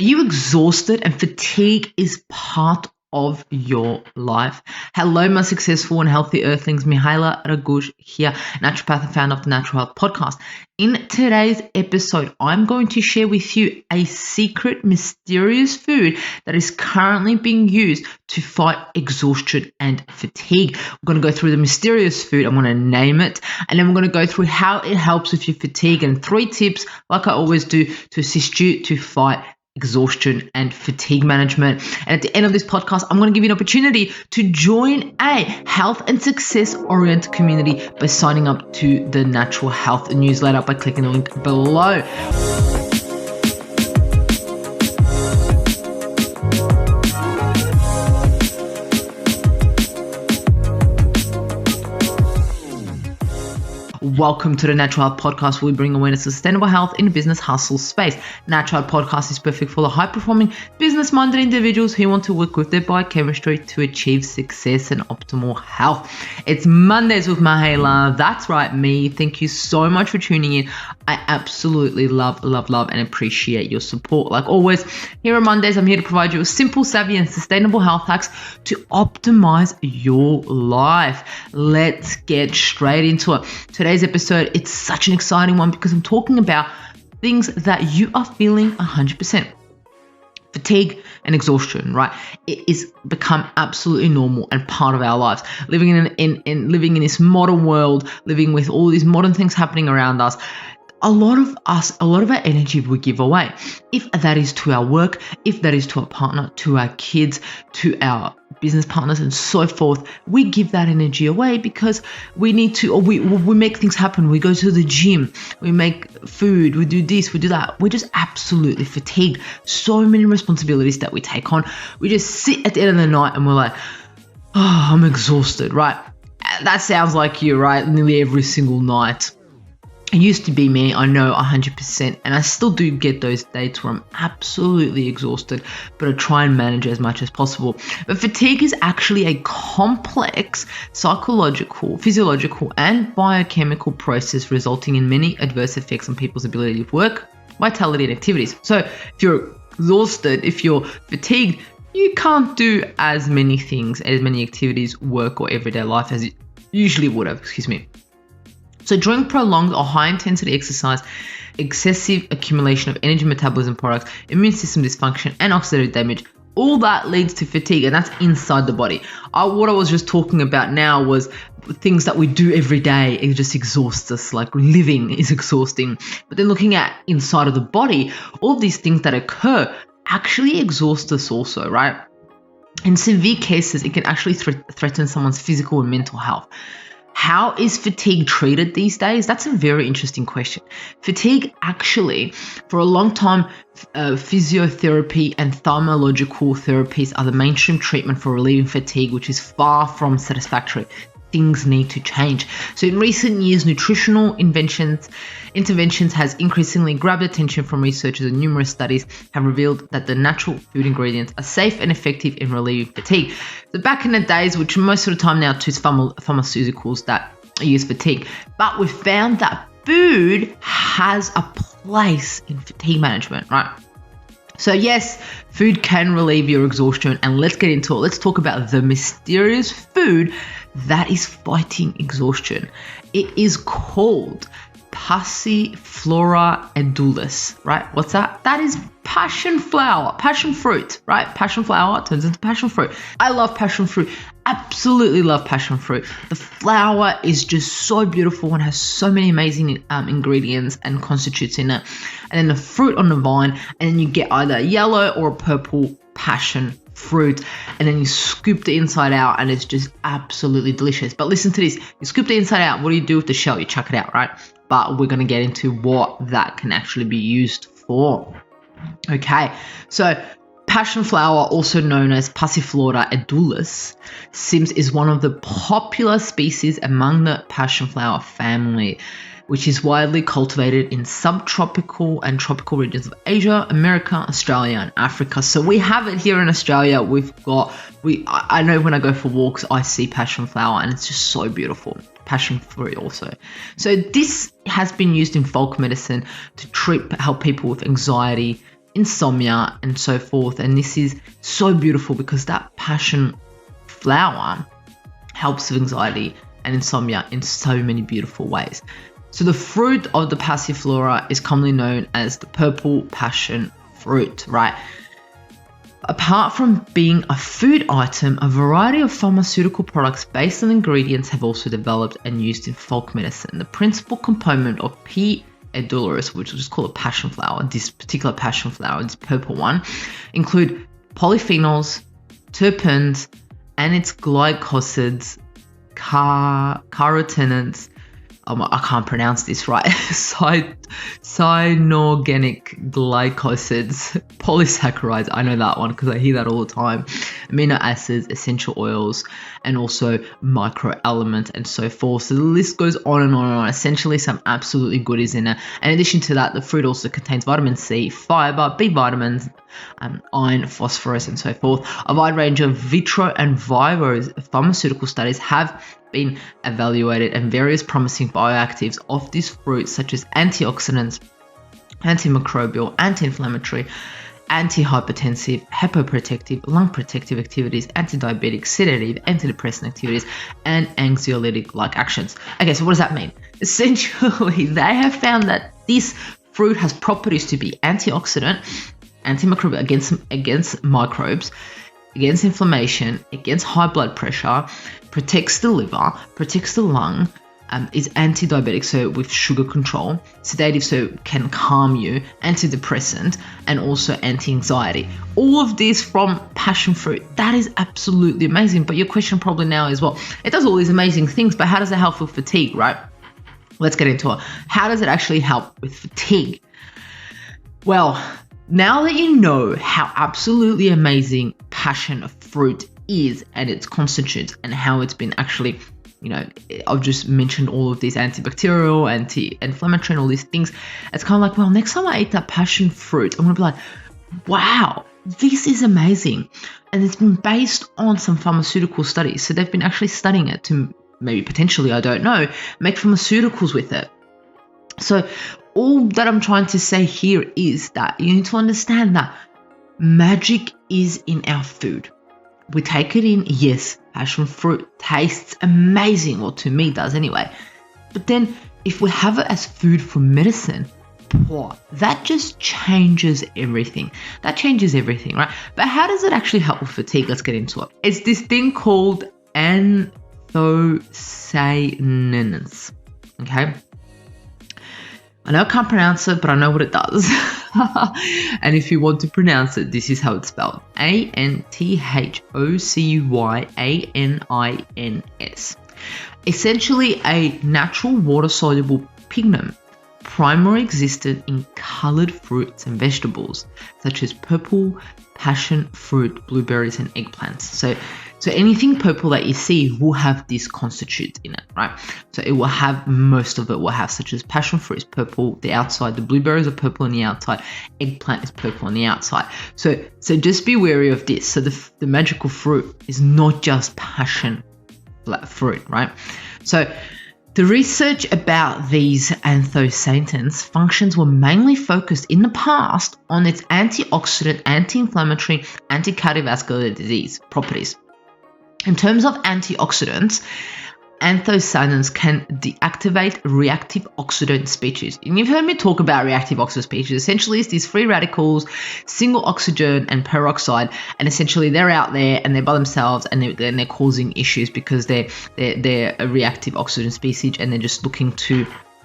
you exhausted and fatigue is part of your life? Hello, my successful and healthy earthlings. Mihaela Ragush here, naturopath and founder of the Natural Health Podcast. In today's episode, I'm going to share with you a secret, mysterious food that is currently being used to fight exhaustion and fatigue. We're going to go through the mysterious food. I'm going to name it, and then we're going to go through how it helps with your fatigue and 3 tips, like I always do, to assist you to fight exhaustion and fatigue management. And at the end of this podcast, I'm going to give you an opportunity to join a health and success oriented community by signing up to the Natural Health newsletter by clicking the link below. Welcome to the Natural Health Podcast, where we bring awareness to sustainable health in the business hustle space. Natural Health Podcast is perfect for the high-performing, business-minded individuals who want to work with their biochemistry to achieve success and optimal health. It's Mondays with Mihaela. That's right, me. Thank you so much for tuning in. I absolutely love, and appreciate your support. Like always, here on Mondays, I'm here to provide you with simple, savvy, and sustainable health hacks to optimize your life. Let's get straight into it. Today's episode, it's such an exciting one because I'm talking about things that you are feeling 100%. Fatigue and exhaustion, right? It is become absolutely normal and part of our lives. Living in this modern world, living with all these modern things happening around us, a lot of our energy we give away. If that is to our work, if that is to our partner, to our kids, to our business partners and so forth, we give that energy away because we need to, or we make things happen. We go to the gym, we make food, we do this, we do that. We're just absolutely fatigued. So many responsibilities that we take on. We just sit at the end of the night and we're like, oh, I'm exhausted, right? That sounds like you, right? Nearly every single night. It used to be me, I know 100%, and I still do get those days where I'm absolutely exhausted, but I try and manage as much as possible. But fatigue is actually a complex psychological, physiological, and biochemical process resulting in many adverse effects on people's ability to work, vitality, and activities. So if you're exhausted, if you're fatigued, you can't do as many things, as many activities, work, or everyday life as you usually would have, So during prolonged or high-intensity exercise, excessive accumulation of energy metabolism products, immune system dysfunction, and oxidative damage, all that leads to fatigue, and that's inside the body. What I was just talking about now was things that we do every day. It just exhausts us, like living is exhausting. But then looking at inside of the body, all of these things that occur actually exhaust us also, right? In severe cases, it can actually threaten someone's physical and mental health. How is fatigue treated these days? That's a very interesting question. Fatigue actually, for a long time, physiotherapy and pharmacological therapies are the mainstream treatment for relieving fatigue, which is far from satisfactory. Things need to change. So in recent years, nutritional interventions has increasingly grabbed attention from researchers, and numerous studies have revealed that the natural food ingredients are safe and effective in relieving fatigue. So back in the days, which most of the time now it's pharmaceuticals that use fatigue, but we found that food has a place in fatigue management, right? So yes, food can relieve your exhaustion, and let's get into it. Let's talk about the mysterious food that is fighting exhaustion. It is called Passiflora edulis, right? What's that? That is passion fruit, right? Passion flower turns into passion fruit. I love passion fruit. Absolutely love passion fruit. The flower is just so beautiful and has so many amazing ingredients and constitutes in it. And then the fruit on the vine, and then you get either a yellow or a purple passion fruit, and then you scoop the inside out, and it's just absolutely delicious. But listen to this, you scoop the inside out, what do you do with the shell? You chuck it out, right? But we're going to get into what that can actually be used for. Okay, so passion flower, also known as Passiflora edulis, is one of the popular species among the passion flower family, which is widely cultivated in subtropical and tropical regions of Asia, America, Australia, and Africa. So we have it here in Australia. I know when I go for walks, I see passion flower, and it's just so beautiful. Passion fruit also. So this has been used in folk medicine to help people with anxiety, insomnia, and so forth. And this is so beautiful because that passion flower helps with anxiety and insomnia in so many beautiful ways. So the fruit of the passiflora is commonly known as the purple passion fruit, right? Apart from being a food item, a variety of pharmaceutical products based on ingredients have also developed and used in folk medicine. The principal component of P. edulis, which we'll just call a passion flower, this particular passion flower, this purple one, include polyphenols, terpenes, and its glycosides, carotenoids, I can't pronounce this right, cyanogenic glycosides, polysaccharides, I know that one because I hear that all the time, amino acids, essential oils, and also microelements and so forth. So the list goes on and on and on. Essentially some absolutely goodies in it. In addition to that, the fruit also contains vitamin C, fiber, B vitamins, iron, phosphorus, and so forth. A wide range of vitro and vivo pharmaceutical studies have been evaluated, and various promising bioactives of this fruit, such as antioxidants, antimicrobial, anti-inflammatory, antihypertensive, hepaprotective, lung protective activities, anti-diabetic, sedative, antidepressant activities, and anxiolytic-like actions. Okay, so what does that mean? Essentially, they have found that this fruit has properties to be antioxidant, antimicrobial against microbes, against inflammation, against high blood pressure, protects the liver, protects the lung, is anti-diabetic, so with sugar control, sedative, so can calm you, antidepressant, and also anti-anxiety. All of this from passion fruit. That is absolutely amazing. But your question probably now is, well, it does all these amazing things, but how does it help with fatigue, right? Let's get into it. How does it actually help with fatigue? Well, now that you know how absolutely amazing passion fruit is and its constituents and how it's been actually, I've just mentioned all of these antibacterial, anti-inflammatory and all these things. It's kind of like, well, next time I eat that passion fruit, I'm going to be like, wow, this is amazing. And it's been based on some pharmaceutical studies. So they've been actually studying it to maybe potentially, I don't know, make pharmaceuticals with it. So all that I'm trying to say here is that you need to understand that magic is in our food. We take it in, yes, passion fruit tastes amazing, well, to me it does anyway. But then if we have it as food for medicine, that just changes everything. That changes everything, right? But how does it actually help with fatigue? Let's get into it. It's this thing called anthocyanins, okay? I know I can't pronounce it, but I know what it does. And if you want to pronounce it, this is how it's spelled. anthocyanins. Essentially a natural water-soluble pigment primarily existed in colored fruits and vegetables, such as purple, passion fruit, blueberries, and eggplants. So anything purple that you see will have these constituents in it, right? So it will have, most of it will have, such as passion fruit is purple, the outside, the blueberries are purple on the outside, eggplant is purple on the outside. So just be wary of this. So the magical fruit is not just passion fruit, right? So the research about these anthocyanins functions were mainly focused in the past on its antioxidant, anti-inflammatory, anti-cardiovascular disease properties. In terms of antioxidants, anthocyanins can deactivate reactive oxidant species. And you've heard me talk about reactive oxidant species. Essentially, it's these free radicals, single oxygen and peroxide, and essentially they're out there and they're by themselves and they're causing issues because they're a reactive oxygen species and they're just looking to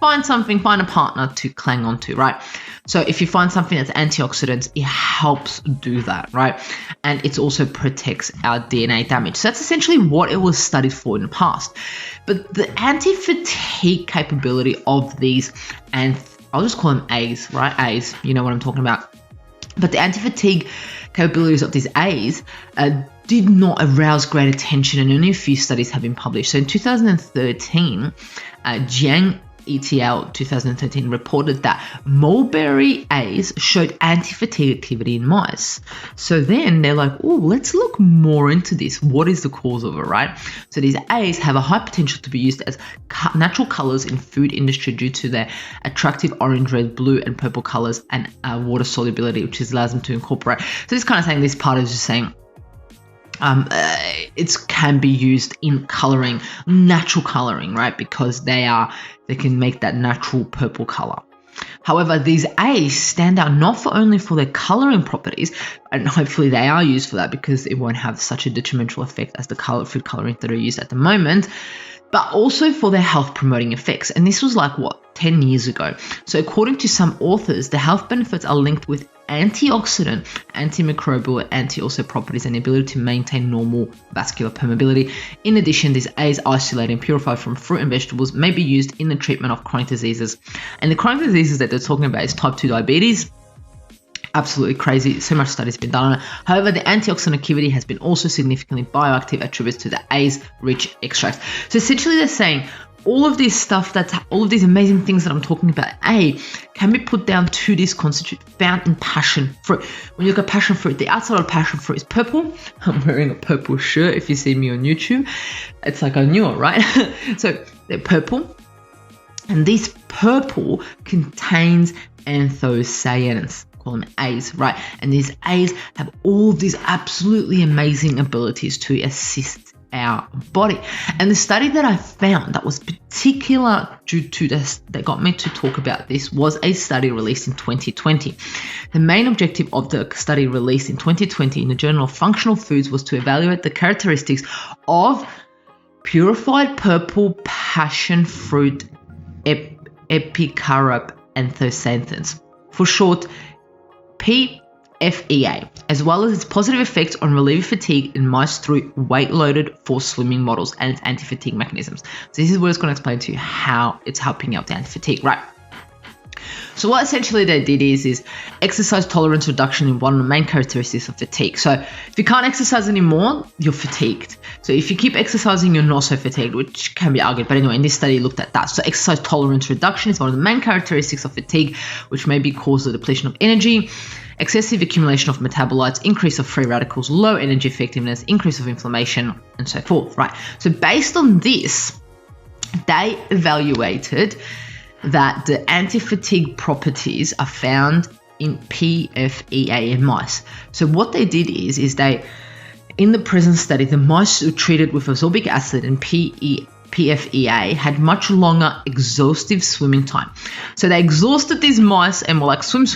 find a partner to cling on to, right? So if you find something that's antioxidants, it helps do that, right? And it also protects our DNA damage. So that's essentially what it was studied for in the past. But the anti-fatigue capability of these, and I'll just call them A's, right? A's, you know what I'm talking about. But the anti-fatigue capabilities of these A's did not arouse great attention, and only a few studies have been published. So in 2013, Jiang ETL 2013 reported that mulberry A's showed anti-fatigue activity in mice. So then they're like, oh, let's look more into this. What is the cause of it, right? So these A's have a high potential to be used as natural colors in food industry due to their attractive orange, red, blue, and purple colors and water solubility, which allows them to incorporate. So this kind of saying, this part is just saying it can be used in coloring, natural coloring, right? Because they can make that natural purple color. However, these A's stand out not for only for their coloring properties, and hopefully they are used for that because it won't have such a detrimental effect as the food coloring that are used at the moment, but also for their health promoting effects. And this was like, 10 years ago. So according to some authors, the health benefits are linked with antioxidant, antimicrobial, also properties and the ability to maintain normal vascular permeability. In addition, these A's isolated and purified from fruit and vegetables may be used in the treatment of chronic diseases. And the chronic diseases that they're talking about is type 2 diabetes. Absolutely crazy. So much studies been done on it. However, the antioxidant activity has been also significantly bioactive attributes to the A's rich extracts. So essentially they're saying all of this stuff, all of these amazing things that I'm talking about, can be put down to this constitute found in passion fruit. When you look at passion fruit, the outside of passion fruit is purple. I'm wearing a purple shirt if you see me on YouTube. It's like I knew it, right? So they're purple. And this purple contains anthocyanins. Call them A's, right? And these A's have all these absolutely amazing abilities to assist our body. And the study that I found that was particular due to this, that got me to talk about this, was a study released in 2020. The main objective of the study released in 2020 in the Journal of Functional Foods was to evaluate the characteristics of purified purple passion fruit epicarope anthocyanins, for short PFEA, as well as its positive effects on relieving fatigue in mice through weight-loaded forced swimming models and its anti-fatigue mechanisms. So this is what it's going to explain to you how it's helping out the anti-fatigue, right? So what essentially they did is exercise tolerance reduction in one of the main characteristics of fatigue. So if you can't exercise anymore, you're fatigued. So if you keep exercising, you're not so fatigued, which can be argued. But anyway, in this study, looked at that. So exercise tolerance reduction is one of the main characteristics of fatigue, which may be caused by depletion of energy, excessive accumulation of metabolites, increase of free radicals, low energy effectiveness, increase of inflammation, and so forth, right? So based on this, they evaluated that the anti-fatigue properties are found in PFEA in mice. So what they did is they, in the present study, the mice who treated with ascorbic acid and PFEA had much longer exhaustive swimming time. So they exhausted these mice and were like swim,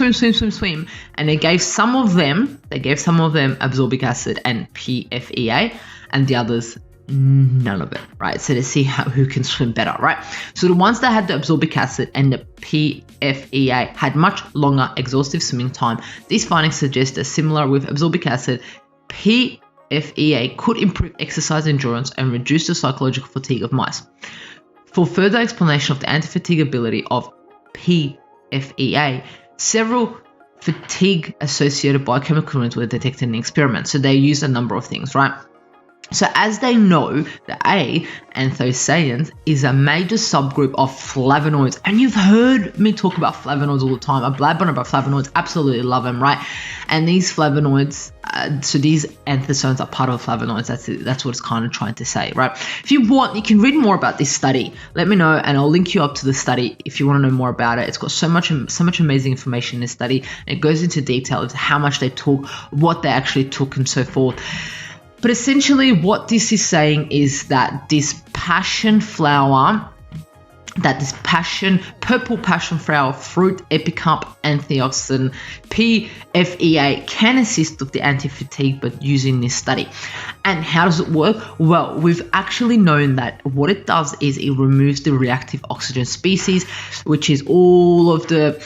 and they gave some of them ascorbic acid and PFEA, and the others none of it, right? So to see who can swim better, right? So the ones that had the ascorbic acid and the PFEA had much longer exhaustive swimming time. These findings suggest that similar with ascorbic acid, PFEA could improve exercise endurance and reduce the psychological fatigue of mice. For further explanation of the anti-fatigue ability of PFEA, several fatigue-associated biochemical events were detected in the experiment. So they used a number of things, right? So as they know, the A, anthocyanins, is a major subgroup of flavonoids. And you've heard me talk about flavonoids all the time. I blab on about flavonoids, absolutely love them, right? And these flavonoids, so these anthocyanins are part of flavonoids. That's what it's kind of trying to say, right? If you want, you can read more about this study. Let me know, and I'll link you up to the study if you want to know more about it. It's got so much amazing information in this study. And it goes into detail into how much they took, what they actually took, and so forth. But essentially what this is saying is that this purple passion flower fruit epicarp antioxidant PFEA can assist with the anti-fatigue, but using this study. And how does it work? Well, we've actually known that what it does is it removes the reactive oxygen species, which is all of the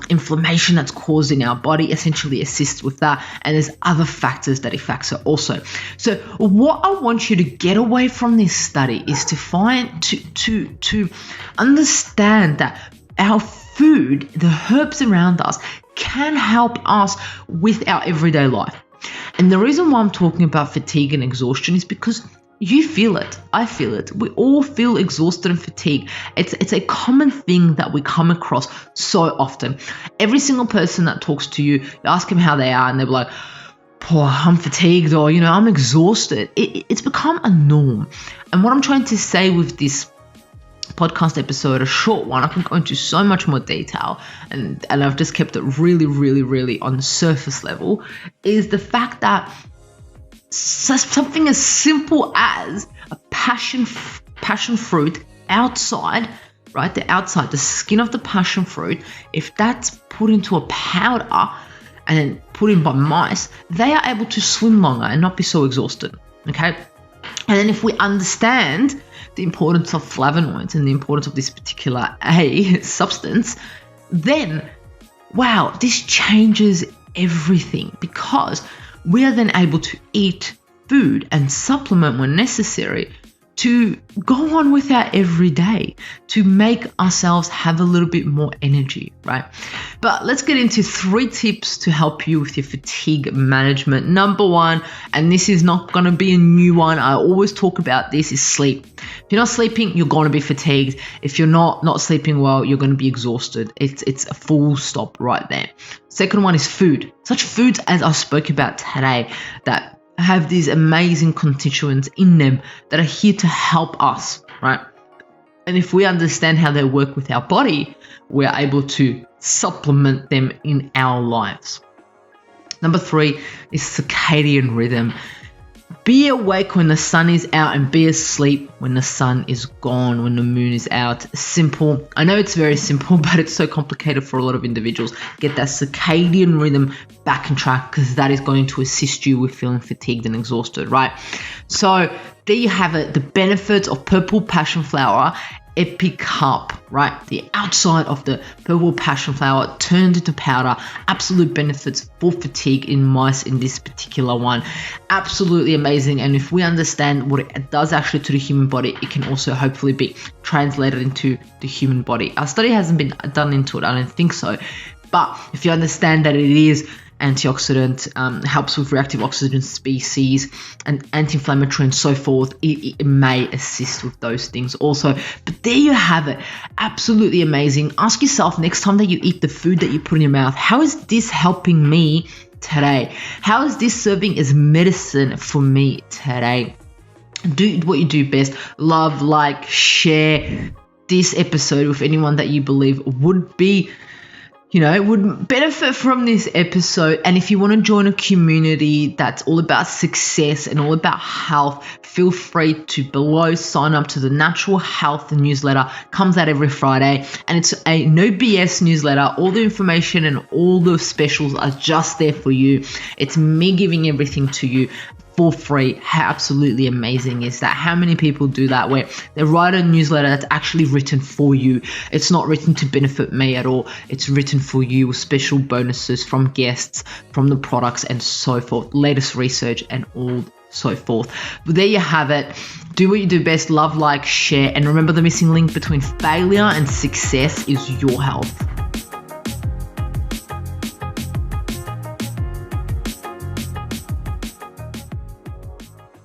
inflammation that's caused in our body, essentially assists with that. And there's other factors that affects it also. So what I want you to get away from this study is to find, to understand that our food, the herbs around us, can help us with our everyday life. And the reason why I'm talking about fatigue and exhaustion is because You feel it. I feel it. We all feel exhausted and fatigued. It's a common thing that we come across so often. Every single person that talks to you, you ask them how they are, and they're like, "Poor, I'm fatigued," or I'm exhausted. It's become a norm. And what I'm trying to say with this podcast episode, a short one, I can go into so much more detail, and I've just kept it really, really, really on the surface level, is the fact that something as simple as a passion fruit outside, right? The outside, the skin of the passion fruit, if that's put into a powder and then put in by mice, they are able to swim longer and not be so exhausted, okay? And then if we understand the importance of flavonoids and the importance of this particular substance, then, wow, this changes everything, because we are then able to eat food and supplement when necessary to go on with our everyday, to make ourselves have a little bit more energy, right? But let's get into 3 tips to help you with your fatigue management. Number 1, and this is not going to be a new one, I always talk about this, is sleep. If you're not sleeping, you're going to be fatigued. If you're not sleeping well, you're going to be exhausted. It's a full stop right there. Second one is food. Such foods as I spoke about today that have these amazing constituents in them that are here to help us, right? And if we understand how they work with our body, we're able to supplement them in our lives. Number 3 is circadian rhythm. Be awake when the sun is out and be asleep when the sun is gone, when the moon is out. Simple. I know it's very simple, but it's so complicated for a lot of individuals. Get that circadian rhythm back on track, because that is going to assist you with feeling fatigued and exhausted, right? So there you have it, the benefits of purple passion flower epic cup, right? The outside of the purple passion flower turned into powder. Absolute benefits for fatigue in mice in this particular one. Absolutely amazing. And if we understand what it does actually to the human body, it can also hopefully be translated into the human body. Our study hasn't been done into it, I don't think so. But if you understand that it is antioxidant, helps with reactive oxygen species and anti-inflammatory and so forth, it may assist with those things also. But there you have it. Absolutely amazing. Ask yourself next time that you eat the food that you put in your mouth, how is this helping me today? How is this serving as medicine for me today? Do what you do best. Love, like, share this episode with anyone that you believe would be would benefit from this episode. And if you want to join a community that's all about success and all about health, feel free to below sign up to the Natural Health newsletter. Comes out every Friday, and it's a no BS newsletter. All the information and all the specials are just there for you. It's me giving everything to you for free. How absolutely amazing is that? How many people do that, where they write a newsletter that's actually written for you? It's not written to benefit me at all. It's written for you with special bonuses from guests, from the products and so forth, latest research and all so forth. But there you have it. Do what you do best. Love, like, share, and remember, the missing link between failure and success is your health.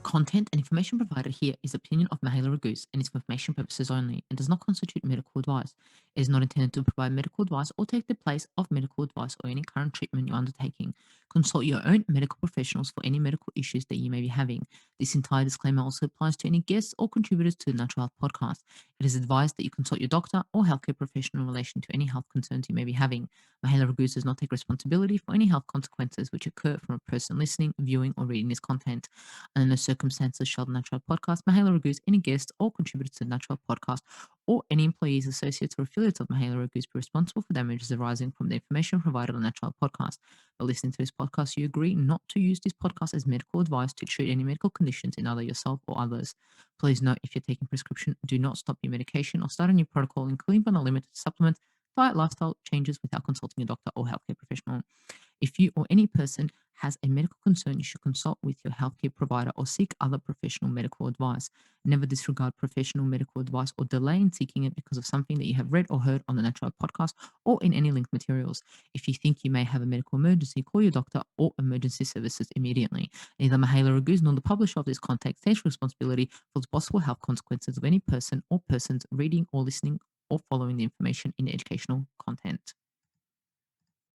Content and information provided here is opinion of Mahela Ragoose and is for information purposes only and does not constitute medical advice. It is not intended to provide medical advice or take the place of medical advice or any current treatment you're undertaking. Consult your own medical professionals for any medical issues that you may be having. This entire disclaimer also applies to any guests or contributors to the Natural Health Podcast. It is advised that you consult your doctor or healthcare professional in relation to any health concerns you may be having. Mahela Ragoose does not take responsibility for any health consequences which occur from a person listening, viewing, or reading this content. Under no circumstances shall the Natural Health Podcast, Mahela Ragoose, any guests or contributors to the Natural Health Podcast, or any employees, associates, or affiliates of Mahela Ragoose be responsible for damages arising from the information provided on the Natural Health Podcast. By listening to this podcast, you agree not to use this podcast as medical advice to treat any medical conditions in either yourself or others. Please note, if you're taking prescription, do not stop your medication or start a new protocol, including but not limited to supplement, diet, lifestyle changes without consulting a doctor or healthcare professional. If you or any person has a medical concern, you should consult with your healthcare provider or seek other professional medical advice. Never disregard professional medical advice or delay in seeking it because of something that you have read or heard on the Natural podcast or in any linked materials. If you think you may have a medical emergency, call your doctor or emergency services immediately. Neither Mihaela Raguse nor the publisher of this content takes responsibility for the possible health consequences of any person or persons reading or listening or following the information in educational content.